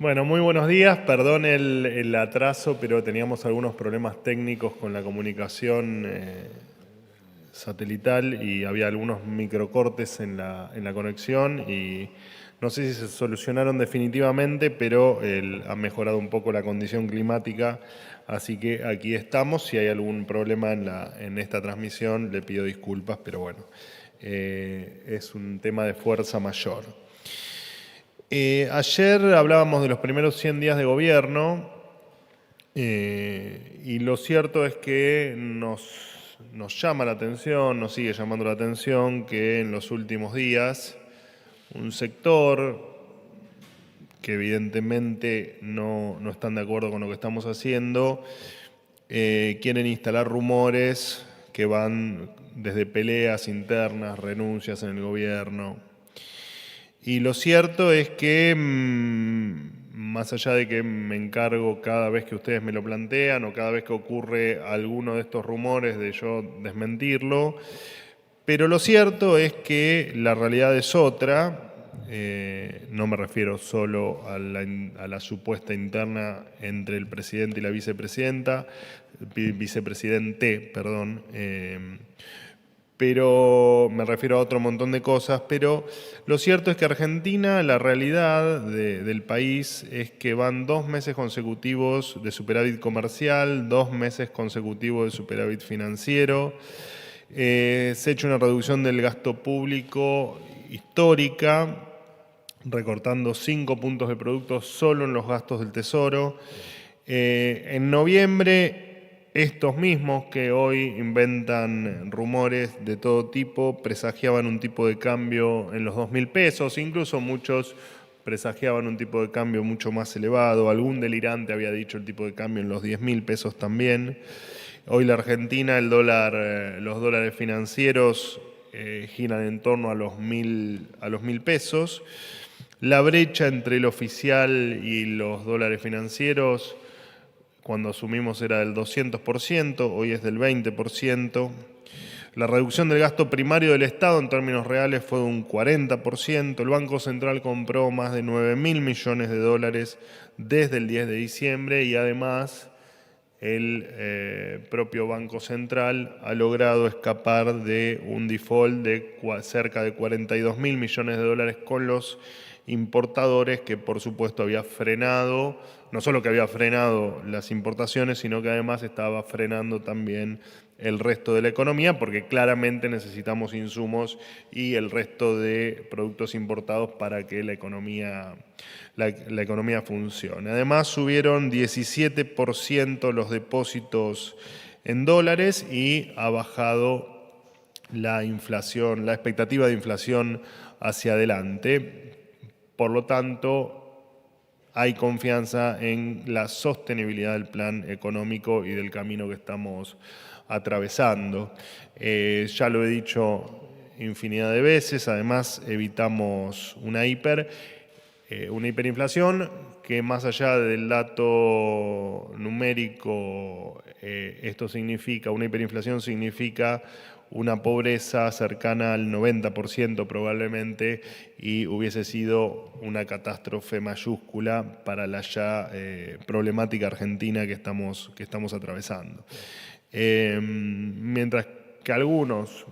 Bueno, muy buenos días. Perdón el atraso, pero teníamos algunos problemas técnicos con la comunicación satelital y había algunos microcortes en la conexión y no sé si se solucionaron definitivamente, pero ha mejorado un poco la condición climática, así que aquí estamos. Si hay algún problema en esta transmisión, le pido disculpas, pero bueno, es un tema de fuerza mayor. Ayer hablábamos de los primeros 100 días de gobierno y lo cierto es que nos llama la atención, nos sigue llamando la atención que en los últimos días un sector que evidentemente no están de acuerdo con lo que estamos haciendo, quieren instalar rumores que van desde peleas internas, renuncias en el gobierno. Y lo cierto es que, más allá de que me encargo cada vez que ustedes me lo plantean o cada vez que ocurre alguno de estos rumores de yo desmentirlo, pero lo cierto es que la realidad es otra. No me refiero solo a la supuesta interna entre el presidente y la vicepresidente, perdón, pero me refiero a otro montón de cosas, pero lo cierto es que Argentina, la realidad del país es que van 2 meses consecutivos de superávit comercial, 2 meses consecutivos de superávit financiero, se ha hecho una reducción del gasto público histórica, recortando 5 puntos de producto solo en los gastos del Tesoro. En noviembre, estos mismos que hoy inventan rumores de todo tipo presagiaban un tipo de cambio en los 2.000 pesos, incluso muchos presagiaban un tipo de cambio mucho más elevado, algún delirante había dicho el tipo de cambio en los 10.000 pesos también. Hoy la Argentina, los dólares financieros giran en torno a los 1.000 pesos. La brecha entre el oficial y los dólares financieros, cuando asumimos era del 200%, hoy es del 20%. La reducción del gasto primario del Estado en términos reales fue de un 40%. El Banco Central compró más de 9.000 millones de dólares desde el 10 de diciembre y además el propio Banco Central ha logrado escapar de un default de cerca de 42.000 millones de dólares con los importadores, que por supuesto había frenado, no solo que había frenado las importaciones, sino que además estaba frenando también el resto de la economía, porque claramente necesitamos insumos y el resto de productos importados para que la economía funcione. Además, subieron 17% los depósitos en dólares y ha bajado la inflación, la expectativa de inflación hacia adelante. Por lo tanto, hay confianza en la sostenibilidad del plan económico y del camino que estamos atravesando. Ya lo he dicho infinidad de veces, además evitamos una hiperinflación que, más allá del dato numérico, esto significa, una hiperinflación significa una pobreza cercana al 90% probablemente, y hubiese sido una catástrofe mayúscula para la ya problemática argentina que estamos atravesando. Mientras que algunos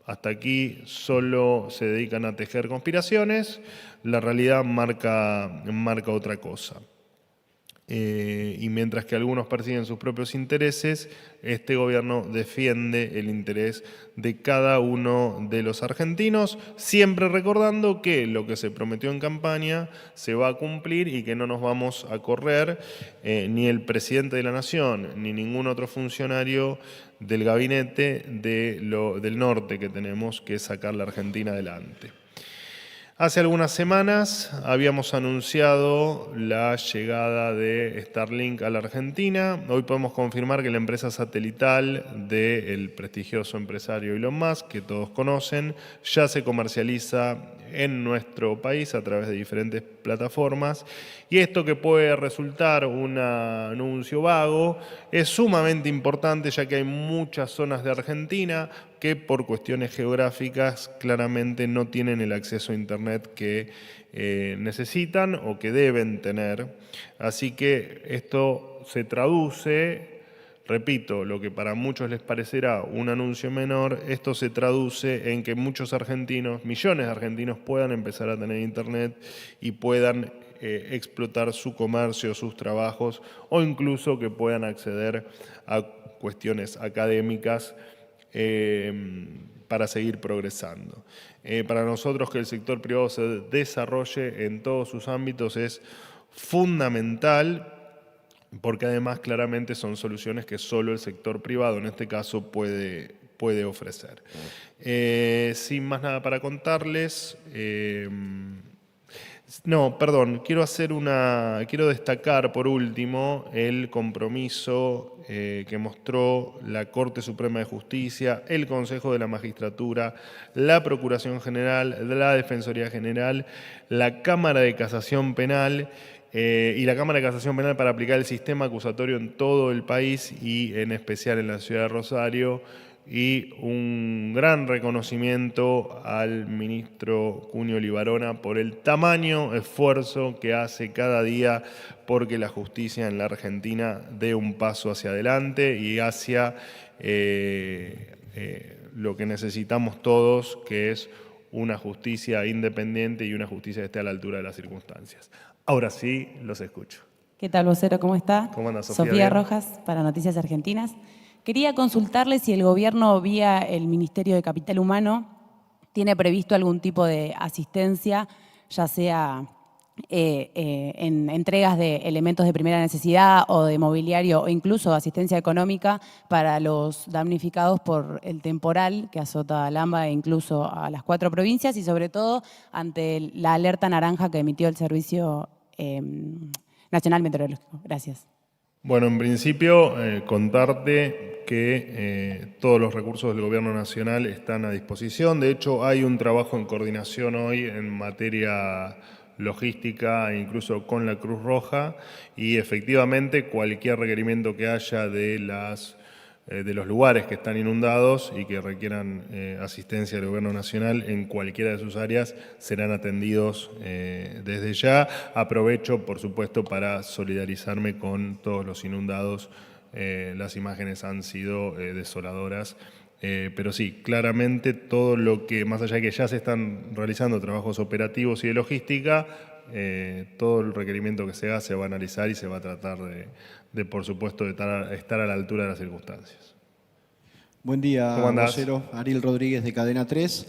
hasta aquí solo se dedican a tejer conspiraciones, la realidad marca otra cosa. Y mientras que algunos persiguen sus propios intereses, este gobierno defiende el interés de cada uno de los argentinos, siempre recordando que lo que se prometió en campaña se va a cumplir y que no nos vamos a correr, ni el presidente de la Nación, ni ningún otro funcionario del gabinete del norte que tenemos que sacar la Argentina adelante. Hace algunas semanas habíamos anunciado la llegada de Starlink a la Argentina. Hoy podemos confirmar que la empresa satelital del prestigioso empresario Elon Musk, que todos conocen, ya se comercializa en nuestro país a través de diferentes plataformas. Y esto, que puede resultar un anuncio vago, es sumamente importante, ya que hay muchas zonas de Argentina, que por cuestiones geográficas claramente no tienen el acceso a Internet que necesitan o que deben tener. Así que esto se traduce, repito, lo que para muchos les parecerá un anuncio menor, esto se traduce en que muchos argentinos, millones de argentinos, puedan empezar a tener Internet y puedan explotar su comercio, sus trabajos, o incluso que puedan acceder a cuestiones académicas para seguir progresando. Para nosotros que el sector privado se desarrolle en todos sus ámbitos es fundamental, porque además claramente son soluciones que solo el sector privado en este caso puede ofrecer. Sin más nada para contarles, no, perdón, quiero destacar por último el compromiso que mostró la Corte Suprema de Justicia, el Consejo de la Magistratura, la Procuración General, la Defensoría General, la Cámara de Casación Penal y la Cámara de Casación Penal para aplicar el sistema acusatorio en todo el país y en especial en la ciudad de Rosario. Y un gran reconocimiento al ministro Cunio Libarona por el tamaño esfuerzo que hace cada día porque la justicia en la Argentina dé un paso hacia adelante y hacia lo que necesitamos todos, que es una justicia independiente y una justicia que esté a la altura de las circunstancias. Ahora sí, los escucho. ¿Qué tal, vocero? ¿Cómo está? ¿Cómo anda, Sofía? Sofía Rojas, para Noticias Argentinas. Quería consultarle si el gobierno, vía el Ministerio de Capital Humano, tiene previsto algún tipo de asistencia, ya sea en entregas de elementos de primera necesidad o de mobiliario o incluso asistencia económica para los damnificados por el temporal que azota a Lamba e incluso a las 4 provincias y sobre todo ante la alerta naranja que emitió el Servicio Nacional Meteorológico. Gracias. Bueno, en principio, contarte que todos los recursos del Gobierno Nacional están a disposición. De hecho, hay un trabajo en coordinación hoy en materia logística e incluso con la Cruz Roja y efectivamente cualquier requerimiento que haya de los lugares que están inundados y que requieran asistencia del Gobierno Nacional en cualquiera de sus áreas serán atendidos desde ya. Aprovecho, por supuesto, para solidarizarme con todos los inundados. Las imágenes han sido desoladoras. Pero sí, claramente todo lo que, más allá de que ya se están realizando trabajos operativos y de logística, todo el requerimiento que se haga se va a analizar y se va a tratar de por supuesto, de estar a la altura de las circunstancias. Buen día, vocero. Ariel Rodríguez, de Cadena 3.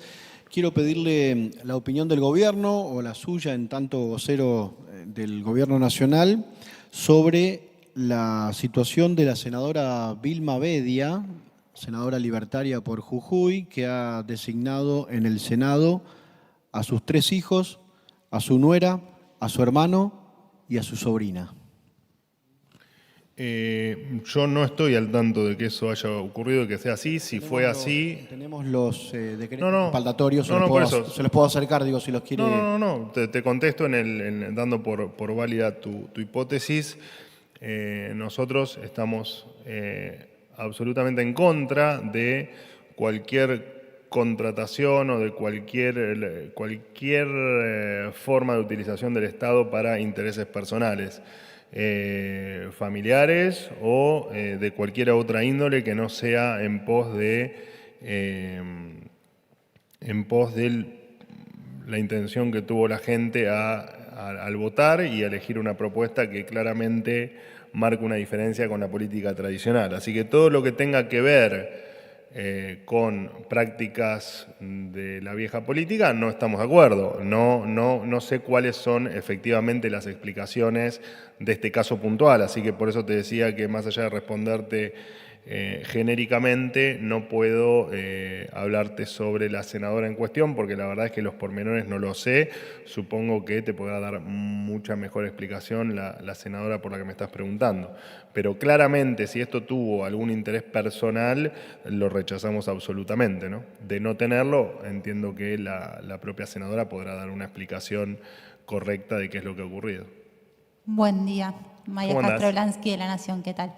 Quiero pedirle la opinión del gobierno, o la suya en tanto vocero del gobierno nacional, sobre la situación de la senadora Vilma Bedia, senadora libertaria por Jujuy, que ha designado en el Senado a sus 3 hijos, a su nuera, a su hermano y a su sobrina. Yo no estoy al tanto de que eso haya ocurrido y que sea así. Si fue así... Tenemos los decretos respaldatorios, se los puedo acercar, digo, si los quiere... No. Te contesto dando por válida tu hipótesis. Nosotros estamos absolutamente en contra de cualquier contratación o de cualquier forma de utilización del Estado para intereses personales. Familiares o de cualquier otra índole que no sea en pos de la intención que tuvo la gente al votar y a elegir una propuesta que claramente marca una diferencia con la política tradicional. Así que todo lo que tenga que ver con prácticas de la vieja política, no estamos de acuerdo. No sé cuáles son efectivamente las explicaciones de este caso puntual, así que por eso te decía que más allá de responderte genéricamente, no puedo hablarte sobre la senadora en cuestión, porque la verdad es que los pormenores no lo sé. Supongo que te podrá dar mucha mejor explicación la senadora por la que me estás preguntando. Pero claramente, si esto tuvo algún interés personal, lo rechazamos absolutamente, ¿no? De no tenerlo, entiendo que la propia senadora podrá dar una explicación correcta de qué es lo que ha ocurrido. Buen día, Maya Castro Blansky de La Nación, ¿qué tal?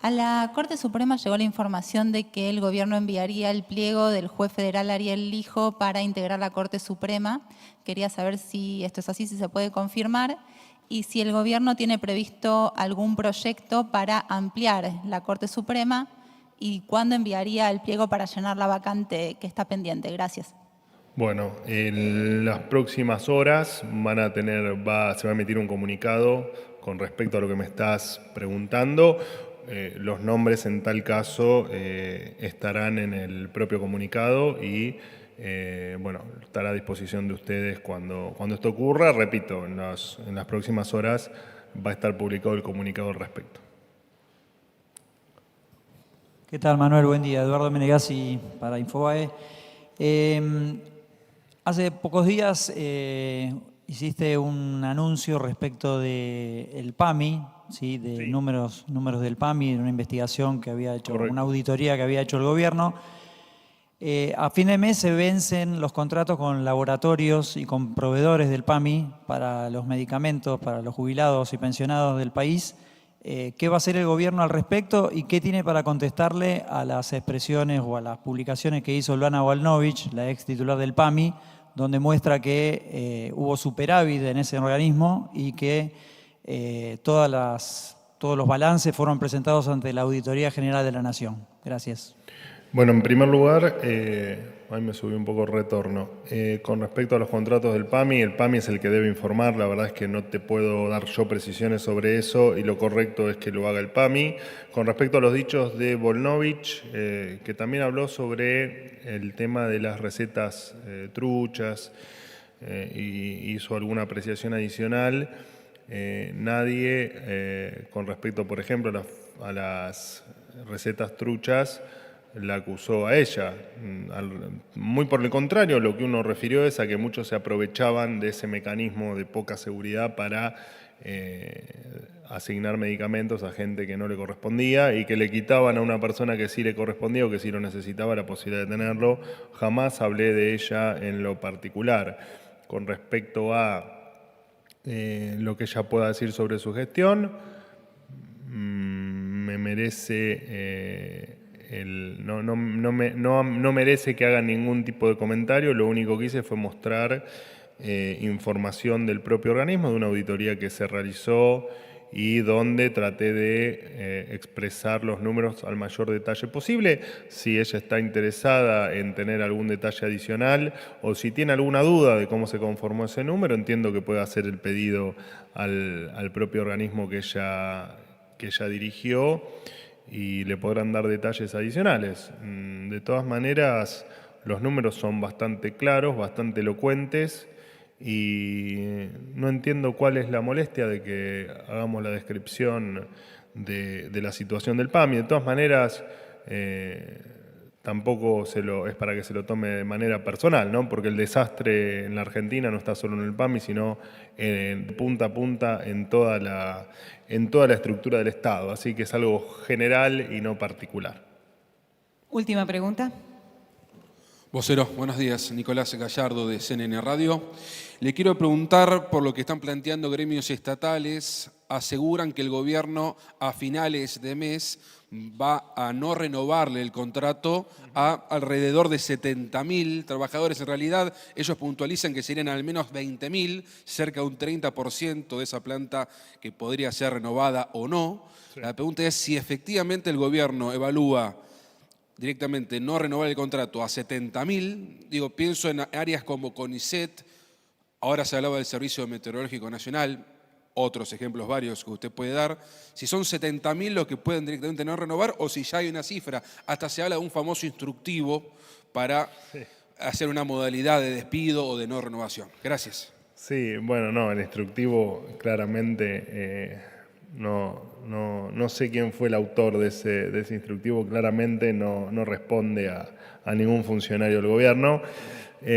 A la Corte Suprema llegó la información de que el gobierno enviaría el pliego del juez federal Ariel Lijo para integrar la Corte Suprema. Quería saber si esto es así, si se puede confirmar, y si el gobierno tiene previsto algún proyecto para ampliar la Corte Suprema y cuándo enviaría el pliego para llenar la vacante que está pendiente. Gracias. Bueno, en las próximas horas se va a emitir un comunicado con respecto a lo que me estás preguntando. Los nombres en tal caso estarán en el propio comunicado y bueno, estará a disposición de ustedes cuando esto ocurra. Repito, en las próximas horas va a estar publicado el comunicado al respecto. ¿Qué tal, Manuel? Buen día. Eduardo Menegazzi para Infobae. Hace pocos días hiciste un anuncio respecto del PAMI, ¿sí? De sí. números del PAMI, de una investigación que había hecho, correcto, una auditoría que había hecho el gobierno. A fin de mes se vencen los contratos con laboratorios y con proveedores del PAMI para los medicamentos, para los jubilados y pensionados del país. ¿Qué va a hacer el gobierno al respecto y qué tiene para contestarle a las expresiones o a las publicaciones que hizo Luana Walnovich, la ex titular del PAMI, donde muestra que hubo superávit en ese organismo y que todos los balances fueron presentados ante la Auditoría General de la Nación? Gracias. Bueno, en primer lugar, ahí me subí un poco el retorno. Con respecto a los contratos del PAMI, el PAMI es el que debe informar. La verdad es que no te puedo dar yo precisiones sobre eso y lo correcto es que lo haga el PAMI. Con respecto a los dichos de Volnovich, que también habló sobre el tema de las recetas truchas y hizo alguna apreciación adicional, nadie, con respecto, por ejemplo, a las recetas truchas, la acusó a ella. Muy por el contrario, lo que uno refirió es a que muchos se aprovechaban de ese mecanismo de poca seguridad para asignar medicamentos a gente que no le correspondía y que le quitaban a una persona que sí le correspondía o que sí lo necesitaba la posibilidad de tenerlo. Jamás hablé de ella en lo particular. Con respecto a lo que ella pueda decir sobre su gestión, me merece... No merece que hagan ningún tipo de comentario. Lo único que hice fue mostrar información del propio organismo, de una auditoría que se realizó y donde traté de expresar los números al mayor detalle posible. Si ella está interesada en tener algún detalle adicional o si tiene alguna duda de cómo se conformó ese número, entiendo que puede hacer el pedido al propio organismo que ella dirigió y le podrán dar detalles adicionales. De todas maneras, los números son bastante claros, bastante elocuentes y no entiendo cuál es la molestia de que hagamos la descripción de la situación del PAMI. De todas maneras, tampoco es para que se lo tome de manera personal, ¿no? Porque el desastre en la Argentina no está solo en el PAMI, sino en punta a punta en toda la estructura del Estado. Así que es algo general y no particular. Última pregunta. Vocero, buenos días. Nicolás Gallardo de CNN Radio. Le quiero preguntar por lo que están planteando gremios estatales. Aseguran que el gobierno a finales de mes va a no renovarle el contrato a alrededor de 70.000 trabajadores. En realidad, ellos puntualizan que serían al menos 20.000, cerca de un 30% de esa planta que podría ser renovada o no. Sí. La pregunta es si efectivamente el gobierno evalúa directamente no renovar el contrato a 70.000. Digo, pienso en áreas como CONICET, ahora se hablaba del Servicio Meteorológico Nacional, otros ejemplos varios que usted puede dar. Si son 70.000 los que pueden directamente no renovar o si ya hay una cifra. Hasta se habla de un famoso instructivo para hacer una modalidad de despido o de no renovación. Gracias. Sí, bueno, no, el instructivo claramente... No sé quién fue el autor de ese instructivo, claramente no responde a ningún funcionario del gobierno.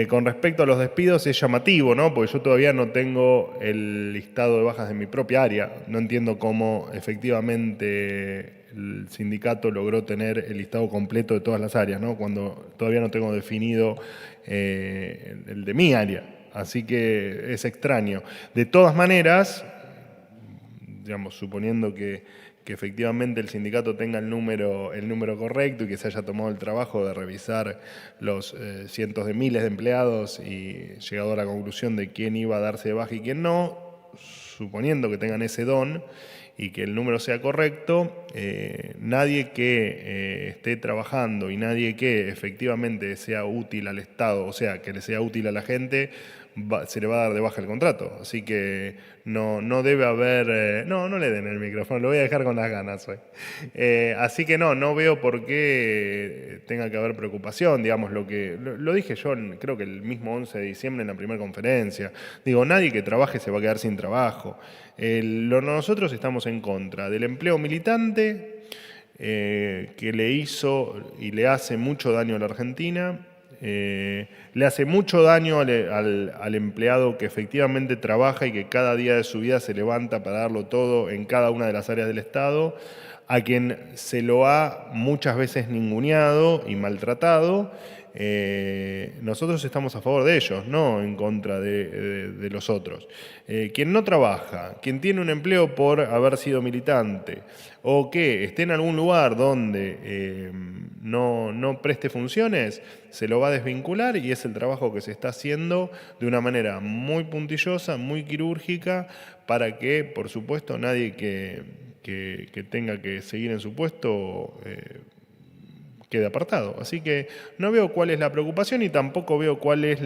Con respecto a los despidos es llamativo, ¿no? Porque yo todavía no tengo el listado de bajas de mi propia área. No entiendo cómo efectivamente el sindicato logró tener el listado completo de todas las áreas, ¿no? Cuando todavía no tengo definido el de mi área. Así que es extraño. De todas maneras, digamos, suponiendo que que efectivamente el sindicato tenga el número correcto y que se haya tomado el trabajo de revisar los cientos de miles de empleados y llegado a la conclusión de quién iba a darse de baja y quién no, suponiendo que tengan ese don y que el número sea correcto, nadie que esté trabajando y nadie que efectivamente sea útil al Estado, o sea, que le sea útil a la gente, se le va a dar de baja el contrato. Así que no debe haber... no le den el micrófono, lo voy a dejar con las ganas hoy. Así que no veo por qué tenga que haber preocupación, digamos, lo dije yo creo que el mismo 11 de diciembre en la primera conferencia. Digo, nadie que trabaje se va a quedar sin trabajo. Nosotros estamos en contra del empleo militante, que le hizo y le hace mucho daño a la Argentina. Le hace mucho daño al empleado que efectivamente trabaja y que cada día de su vida se levanta para darlo todo en cada una de las áreas del Estado, a quien se lo ha muchas veces ninguneado y maltratado. Nosotros estamos a favor de ellos, no en contra de los otros. Quien no trabaja, quien tiene un empleo por haber sido militante o que esté en algún lugar donde no preste funciones, se lo va a desvincular y es el trabajo que se está haciendo de una manera muy puntillosa, muy quirúrgica, para que, por supuesto, nadie que tenga que seguir en su puesto quede apartado. Así que no veo cuál es la preocupación y tampoco veo cuál es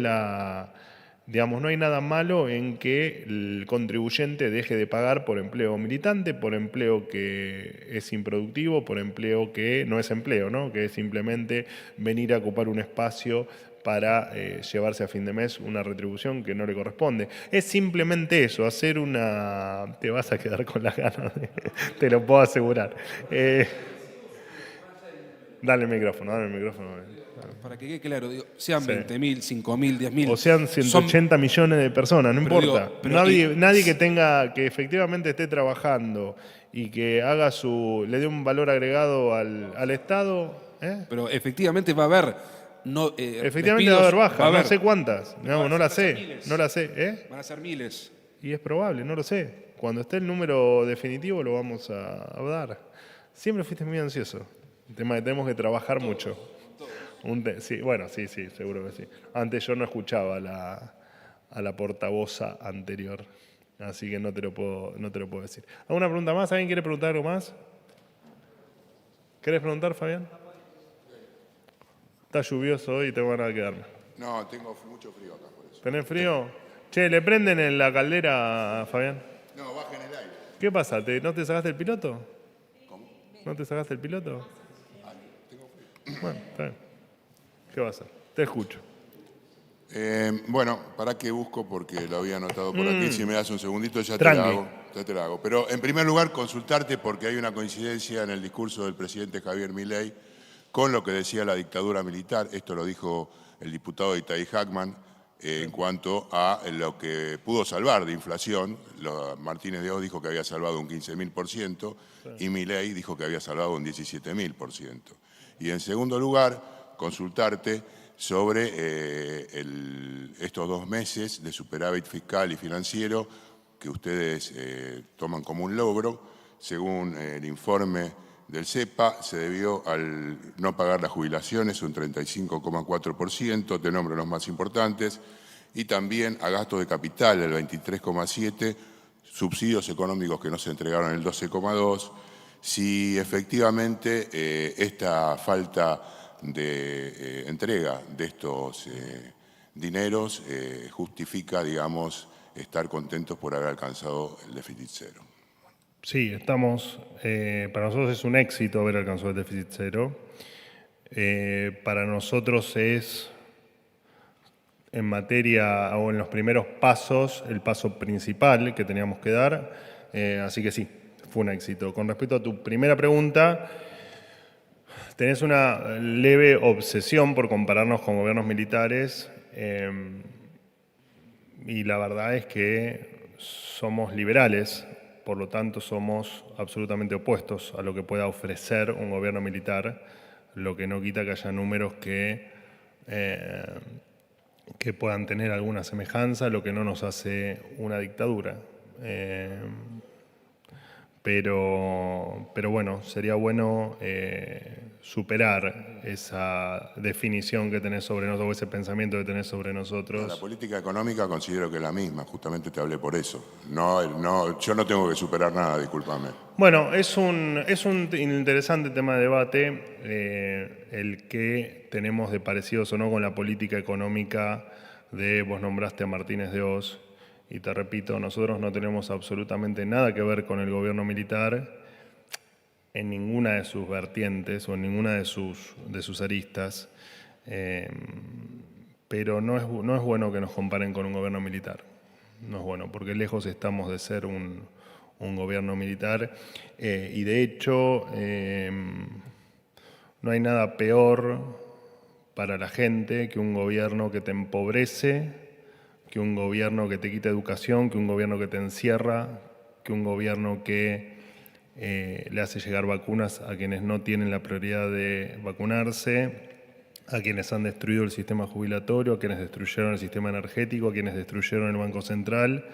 digamos, no hay nada malo en que el contribuyente deje de pagar por empleo militante, por empleo que es improductivo, por empleo que no es empleo, ¿no? Que es simplemente venir a ocupar un espacio para llevarse a fin de mes una retribución que no le corresponde. Es simplemente eso, hacer una... Te vas a quedar con las ganas, te lo puedo asegurar. Dale el micrófono. Para que quede claro, digo, sean 20.000, 5.000, 10.000. O sean 180 millones de personas, no importa. Nadie que efectivamente esté trabajando y que le dé un valor agregado al Estado. Pero efectivamente va a haber. Efectivamente va a haber bajas, no sé cuántas. No la sé. Van a ser miles. Y es probable, no lo sé. Cuando esté el número definitivo lo vamos a dar. Siempre fuiste muy ansioso. El tema que tenemos que trabajar mucho. Sí, seguro que sí. Antes yo no escuchaba a la portavoza anterior, así que no te lo puedo decir. ¿Alguna pregunta más? ¿Alguien quiere preguntar algo más? ¿Querés preguntar, Fabián? Está lluvioso hoy y tengo ganas de quedarme. No, tengo mucho frío acá por eso. ¿Tenés frío? Che, ¿le prenden en la caldera, Fabián? No, bajen el aire. ¿Qué pasa? ¿No te sacaste el piloto? ¿Cómo? ¿No te sacaste el piloto? Tengo frío. Bueno, está bien. ¿Qué va a hacer? Te escucho. Bueno, ¿para qué busco? Porque lo había anotado por aquí. Si me das un segundito, ya te lo hago. Pero en primer lugar, consultarte porque hay una coincidencia en el discurso del presidente Javier Milei con lo que decía la dictadura militar. Esto lo dijo el diputado Itaí Hackman en cuanto a lo que pudo salvar de inflación. Martínez de Oz dijo que había salvado un 15.000% y Milei dijo que había salvado un 17.000%. Y en segundo lugar, consultarte sobre estos 2 meses de superávit fiscal y financiero que ustedes toman como un logro. Según el informe del CEPA, se debió al no pagar las jubilaciones un 35,4%, te nombro los más importantes, y también a gastos de capital el 23,7%, subsidios económicos que no se entregaron el 12,2%. Si efectivamente esta falta de entrega de estos dineros justifica, digamos, estar contentos por haber alcanzado el déficit cero. Sí, para nosotros es un éxito haber alcanzado el déficit cero. Para nosotros es, en materia o en los primeros pasos, el paso principal que teníamos que dar. Así que sí, fue un éxito. Con respecto a tu primera pregunta, tenés una leve obsesión por compararnos con gobiernos militares y la verdad es que somos liberales, por lo tanto somos absolutamente opuestos a lo que pueda ofrecer un gobierno militar, lo que no quita que haya números que puedan tener alguna semejanza, lo que no nos hace una dictadura. Pero bueno, sería bueno superar esa definición que tenés sobre nosotros, o ese pensamiento que tenés sobre nosotros. La política económica considero que es la misma, justamente te hablé por eso. Yo no tengo que superar nada, discúlpame. Bueno, es un interesante tema de debate el que tenemos de parecidos o no con la política económica vos nombraste a Martínez de Hoz. Y te repito, nosotros no tenemos absolutamente nada que ver con el gobierno militar en ninguna de sus vertientes o en ninguna de sus aristas, pero no es bueno que nos comparen con un gobierno militar. No es bueno, porque lejos estamos de ser un gobierno militar y de hecho no hay nada peor para la gente que un gobierno que te empobrece, que un gobierno que te quita educación, que un gobierno que te encierra, que un gobierno que le hace llegar vacunas a quienes no tienen la prioridad de vacunarse, a quienes han destruido el sistema jubilatorio, a quienes destruyeron el sistema energético, a quienes destruyeron el Banco Central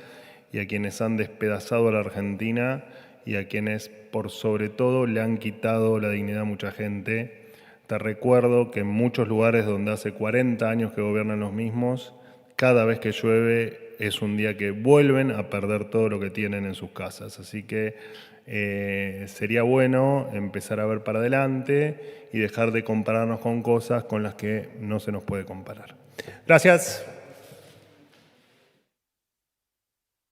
y a quienes han despedazado a la Argentina y a quienes, por sobre todo, le han quitado la dignidad a mucha gente. Te recuerdo que en muchos lugares donde hace 40 años que gobiernan los mismos, cada vez que llueve es un día que vuelven a perder todo lo que tienen en sus casas. Así que sería bueno empezar a ver para adelante y dejar de compararnos con cosas con las que no se nos puede comparar. Gracias.